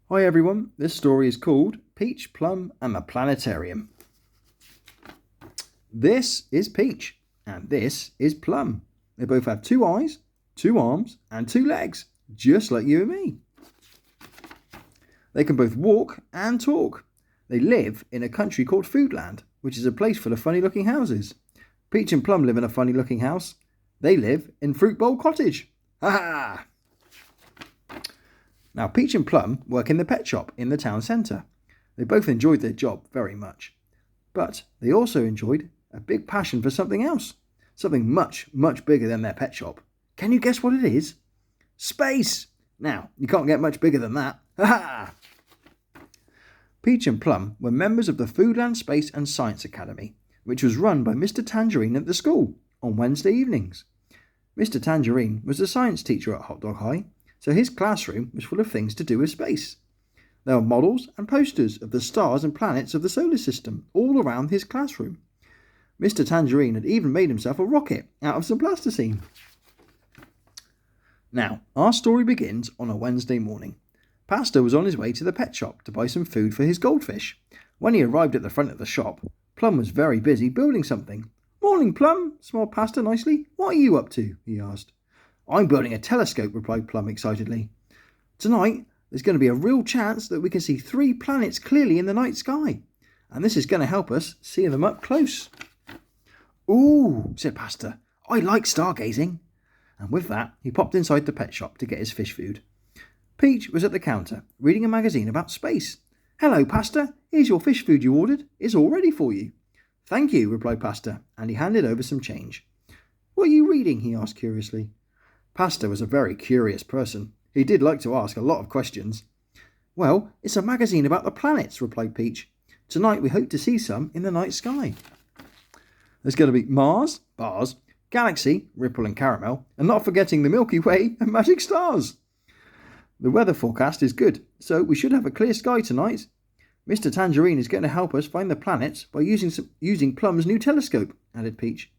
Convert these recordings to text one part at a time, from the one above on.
Hi everyone, this story is called Peach, Plum and the Planetarium. This is Peach and this is Plum. They both have 2 eyes, 2 arms and 2 legs, just like you and me. They can both walk and talk. They live in a country called Foodland, which is a place full of funny looking houses. Peach and Plum live in a funny looking house. They live in Fruit Bowl Cottage. Ha ha! Now, Peach and Plum work in the pet shop in the town centre. They both enjoyed their job very much. But they also enjoyed a big passion for something else. Something much, much bigger than their pet shop. Can you guess what it is? Space! Now, you can't get much bigger than that. Ha ha! Peach and Plum were members of the Foodland Space and Science Academy, which was run by Mr. Tangerine at the school on Wednesday evenings. Mr. Tangerine was the science teacher at Hot Dog High, so his classroom was full of things to do with space. There were models and posters of the stars and planets of the solar system all around his classroom. Mr. Tangerine had even made himself a rocket out of some plasticine. Now, our story begins on a Wednesday morning. Pastor was on his way to the pet shop to buy some food for his goldfish. When he arrived at the front of the shop, Plum was very busy building something. "Morning, Plum," smiled Pastor nicely. "What are you up to?" he asked. "I'm building a telescope," replied Plum excitedly. "Tonight, there's going to be a real chance that we can see 3 planets clearly in the night sky, and this is going to help us see them up close." "Ooh," said Pastor, "I like stargazing." And with that, he popped inside the pet shop to get his fish food. Peach was at the counter, reading a magazine about space. "Hello, Pastor. Here's your fish food you ordered. It's all ready for you." "Thank you," replied Pastor, and he handed over some change. "What are you reading?" he asked curiously. Pastor was a very curious person. He did like to ask a lot of questions. "Well, it's a magazine about the planets," replied Peach. "Tonight we hope to see some in the night sky. There's going to be Mars, bars, Galaxy, Ripple and Caramel, and not forgetting the Milky Way and magic stars. The weather forecast is good, so we should have a clear sky tonight. Mr. Tangerine is going to help us find the planets by using Plum's new telescope," added Peach.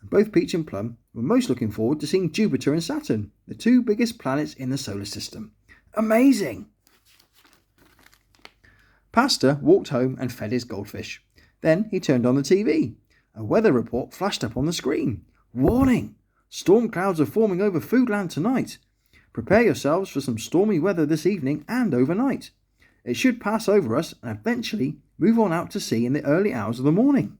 And both Peach and Plum were most looking forward to seeing Jupiter and Saturn, the 2 biggest planets in the solar system. Amazing! Pastor walked home and fed his goldfish. Then he turned on the TV. A weather report flashed up on the screen. "Warning! Storm clouds are forming over Foodland tonight. Prepare yourselves for some stormy weather this evening and overnight. It should pass over us and eventually move on out to sea in the early hours of the morning."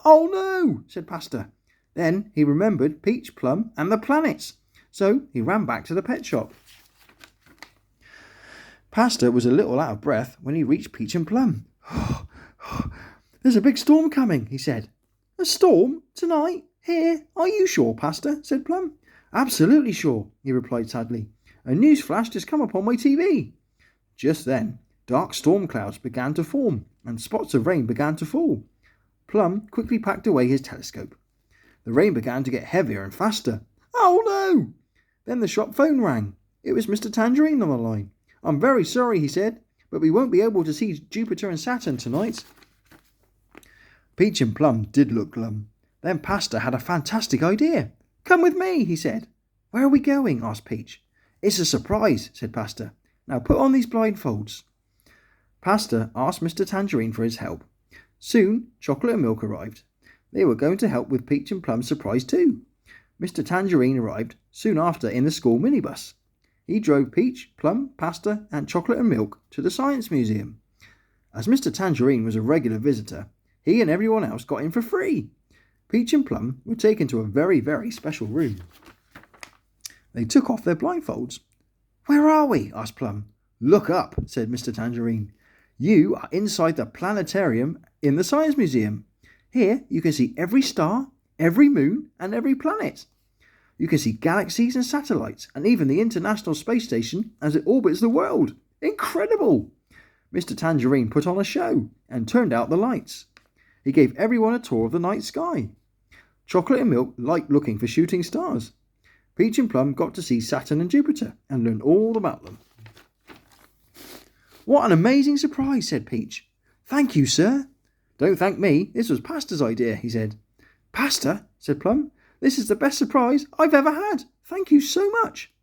"Oh no!" said Pastor. Then he remembered Peach, Plum and the planets, so he ran back to the pet shop. Pastor was a little out of breath when he reached Peach and Plum. "There's a big storm coming," he said. "A storm? Tonight? Here? Are you sure, Pastor?" said Plum. "Absolutely sure," he replied sadly. "A news flash just come up on my TV." Just then, dark storm clouds began to form and spots of rain began to fall. Plum quickly packed away his telescope. The rain began to get heavier and faster. "Oh no!" Then the shop phone rang. It was Mr. Tangerine on the line. "I'm very sorry," he said, "but we won't be able to see Jupiter and Saturn tonight." Peach and Plum did look glum. Then Pastor had a fantastic idea. "Come with me," he said. "Where are we going?" asked Peach. "It's a surprise," said Pastor. "Now put on these blindfolds." Pastor asked Mr. Tangerine for his help. Soon, Chocolate and Milk arrived. They were going to help with Peach and Plum's surprise too. Mr. Tangerine arrived soon after in the school minibus. He drove Peach, Plum, Pastor and Chocolate and Milk to the Science Museum. As Mr. Tangerine was a regular visitor, he and everyone else got in for free. Peach and Plum were taken to a very, very special room. They took off their blindfolds. "Where are we?" asked Plum. "Look up," said Mr. Tangerine. "You are inside the Planetarium in the Science Museum. Here you can see every star, every moon and every planet. You can see galaxies and satellites and even the International Space Station as it orbits the world. Incredible!" Mr. Tangerine put on a show and turned out the lights. He gave everyone a tour of the night sky. Chocolate and Milk liked looking for shooting stars. Peach and Plum got to see Saturn and Jupiter and learn all about them. "What an amazing surprise," said Peach. "Thank you, sir." "Don't thank me. This was Pastor's idea," he said. "Pastor," said Plum, "this is the best surprise I've ever had. Thank you so much."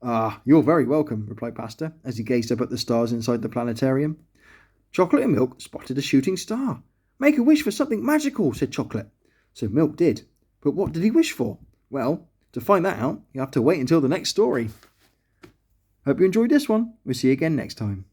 Ah, you're very welcome, replied Pasta, as he gazed up at the stars inside the planetarium. Chocolate and Milk spotted a shooting star. Make a wish for something magical, said Chocolate. So Milk did. But what did he wish for? Well, to find that out, you have to wait until the next story. Hope you enjoyed this one. We'll see you again next time.